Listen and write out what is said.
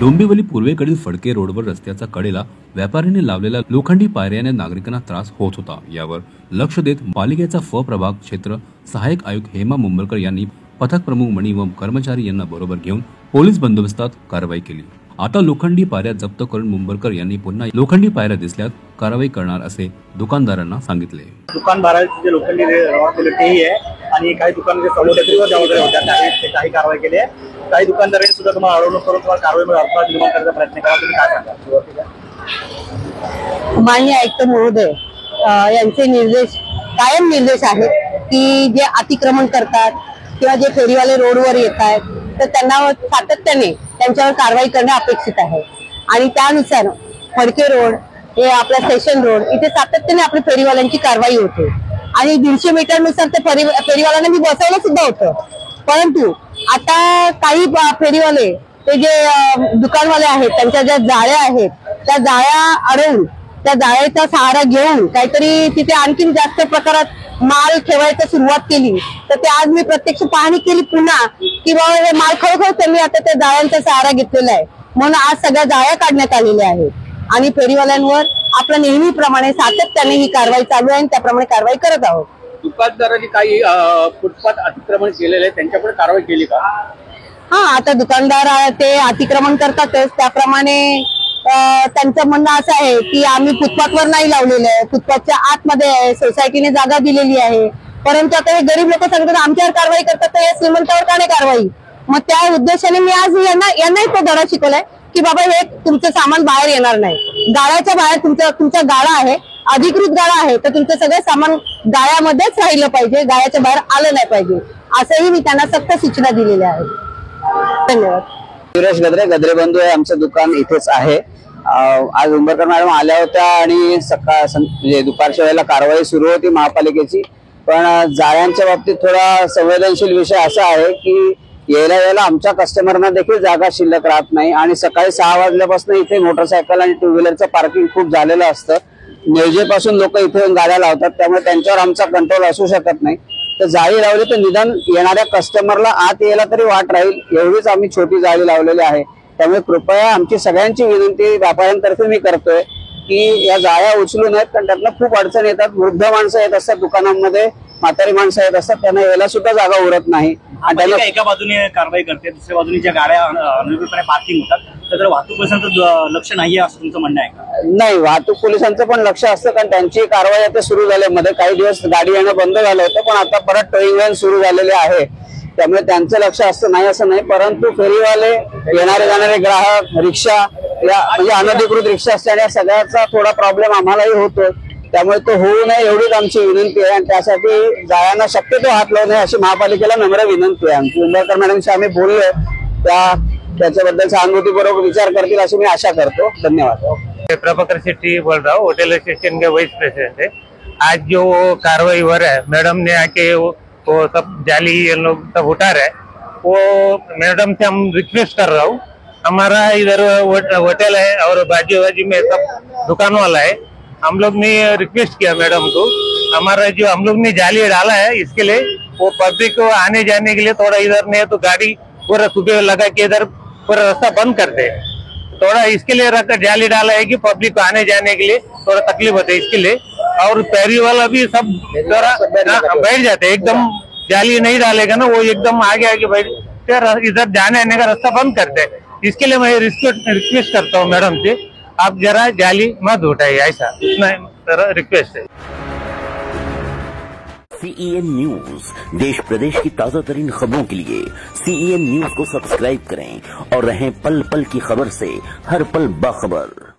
डोंबिवली पूर्वेकडील फडके रोडवर रस्त्याच्या कडेला व्यापाऱ्यांनी लावलेल्या लोखंडी पायऱ्याने नागरिकांना त्रास होत होता। यावर लक्ष देत पालिकेचा प्रभाग क्षेत्र सहाय्यक आयुक्त हेमा मुंबलकर यांनी पथक प्रमुख मणी व कर्मचारी यांना बरोबर घेऊन पोलीस बंदोबस्तात कारवाई केली। आता लोखंडी पायऱ्या जप्त करून मुंबलकर यांनी पुन्हा लोखंडी पायऱ्या दिसल्यास कारवाई करणार असे दुकानदारांना सांगितले। दुकानदारांचे जे लोखंडी रॉड दिले तेही आहे आणि काही दुकानांचे समोर जबाबदारी होत्या काही कारवाई केली आहे। काही दुकानदारांनी सुद्धा तुम्हाला अडवणूक करून तुम्हाला कारवाईमध्ये अडथळा निर्माण करण्याचा प्रयत्न करा। तुम्ही काय सांगा? माननीय आयुक्त महोदय यांचे निर्देश कायम निर्देश आहेत की जे अतिक्रमण करतात किंवा जे फेरीवाले रोडवर येत आहेत तर त्यांना सातत्याने त्यांच्यावर कारवाई करणे अपेक्षित आहे आणि त्यानुसार फडके रोड हे आपला स्टेशन रोड इथे सातत्याने आपल्या फेरीवाल्यांची कारवाई होते आणि 150 मीटरनुसार ते फेरीवाल्यांना मी बसवलं सुद्धा होतं। परंतु आता काही फेरीवाले ते जे दुकानवाले आहेत त्यांच्या ज्या जाळ्या आहेत त्या जाळ्या अडवून त्या जाळ्याचा सहारा घेऊन काहीतरी तिथे आणखीन जास्त प्रकारात माल ठेवायला सुरुवात केली। तर ते आज मी प्रत्यक्ष पाहणी केली पुन्हा की बाबा हे माल खरोखर त्यांनी आता त्या जाळ्यांचा सहारा घेतलेला आहे म्हणून आज सगळ्या जाळ्या काढण्यात आलेल्या आहेत आणि फेरीवाल्यांवर आपल्या नेहमीप्रमाणे सातत्याने ही कारवाई चालू आहे आणि त्याप्रमाणे कारवाई करत आहोत। दुकानदारांनी काही फुटपाथ अतिक्रमण केलेले आहे त्यांच्याकडे कारवाई केली का? हा, आता दुकानदार ते अतिक्रमण करतातच त्याप्रमाणे त्यांचं म्हणणं असं आहे की आम्ही फुटपाथवर नाही लावलेलं आहे, फुटपाथच्या आतमध्ये आहे, सोसायटीने जागा दिलेली आहे। परंतु आता हे गरीब लोक सांगतात आमच्यावर कारवाई करतात तर या श्रीमंतावर का नाही कारवाई? मग त्या उद्देशाने मी आज यांनाही तो धडा शिकवलाय की बाबा हे तुमचं सामान बाहेर येणार नाही, गाळ्याच्या बाहेर तुमचा गाळा आहे, अधिकृत गाळा आहे तर तुमचं सगळं सामान गाळ्यामध्येच राहिलं पाहिजे, गाळ्याच्या बाहेर आलं नाही पाहिजे असंही मी त्यांना सक्त सूचना दिलेल्या आहेत। धन्यवाद। सुरेश गद्रे बंधू आहे, आमचं दुकान इथेच आहे। आज उंबरकर मॅडम आल्या होत्या आणि म्हणजे दुपारच्या वेळेला कारवाई सुरू होती महापालिकेची। पण जाळ्यांच्या बाबतीत थोडा संवेदनशील विषय असा आहे की यायला आमच्या कस्टमरना देखील जागा शिल्लक राहत नाही आणि सकाळी 6 वाजल्यापासून इथे मोटरसायकल आणि 2 व्हीलरचं पार्किंग खूप झालेलं असतं। निवजेपासून लोक इथे गाड्या लावतात त्यामुळे त्यांच्यावर आमचा कंट्रोल असू शकत नाही। तर जाळी लावली तर निदान येणाऱ्या कस्टमरला आत यायला तरी वाट राहील एवढीच आम्ही छोटी जाळी लावलेली आहे। त्यामुळे कृपया आमची सगळ्यांची विनंती व्यापाऱ्यांतर्फे मी करतोय की या जाळ्या उचलू नयेत कारण त्यातनं खूप अडचण येतात। वृद्ध माणसं येत असतात दुकानांमध्ये, म्हातारी माणसं येत असतात, त्यांना यायला सुद्धा जागा उरत नाही आणि त्यांना एका बाजूने कारवाई करते दुसऱ्या बाजूने ज्या गाड्या अनियमितपणे पार्किंग होतात तर वाहतूक पोलिसांचं लक्ष नाहीये असं तुमचं म्हणणं आहे का? नाही, वाहतूक पोलिसांचं पण लक्ष असतं कारण त्यांची कारवाई आता सुरू झाली। मध्ये काही दिवस गाडी येणं बंद झालं होतं पण आता परत टोईंग व्हॅन सुरू झालेले आहे त्यामुळे त्यांचं लक्ष असतं नाही असं नाही। परंतु फेरीवाले, येणारे जाणारे ग्राहक, रिक्षा या म्हणजे अनधिकृत रिक्षा असल्याने सगळ्याचा थोडा प्रॉब्लेम आम्हालाही होतो त्यामुळे तो होऊ नये एवढीच आमची विनंती आहे आणि त्यासाठी जाळ्यांना शक्यतो हात लावू नये अशी महापालिकेला नम्र विनंती आहे आमची। उंबरकर मॅडमशी आम्ही बोललोय त्याच्याबद्दल सहानुभूतीपूर्वक विचार करतील अशी मी आशा करतो। धन्यवाद। प्रभाकर शेट्टी बोल रहा हूँ, होटल एसोसिएशन के वाइस प्रेसिडेंट है। आज जो कार्रवाई हो रहा है मैडम ने आके वो सब जाली ये लोग सब उठा रहे वो मैडम से हम रिक्वेस्ट कर रहा हूँ। हमारा इधर होटल है और बाजू में सब दुकान वाला है। हम लोग ने रिक्वेस्ट किया मैडम को, हमारा जो हम लोग ने जाली डाला है इसके लिए वो पब्लिक को आने जाने के लिए थोड़ा इधर नहीं तो गाड़ी पूरा सुबह लगा के इधर पूरा रास्ता बंद कर दे। थोड़ा इसके लिए जाली डाला है कि पब्लिक को आने जाने के लिए थोड़ा तकलीफ होता है इसके लिए। और पैरी वाला भी सब थोड़ा बैठ जाते हैं, एकदम जाली नहीं डालेगा ना वो एकदम आगे बैठ इधर जाने आने का रास्ता बंद करते हैं। इसके लिए मैं रिक्वेस्ट करता हूँ मैडम से आप जरा जाली मत उठाइए, ऐसा इतना रिक्वेस्ट है। CEN न्यूज देश प्रदेश की ताजा तरीन खबरों के लिए CEN न्यूज को सब्सक्राइब करें और रहें पल पल की खबर से हर पल बाखबर।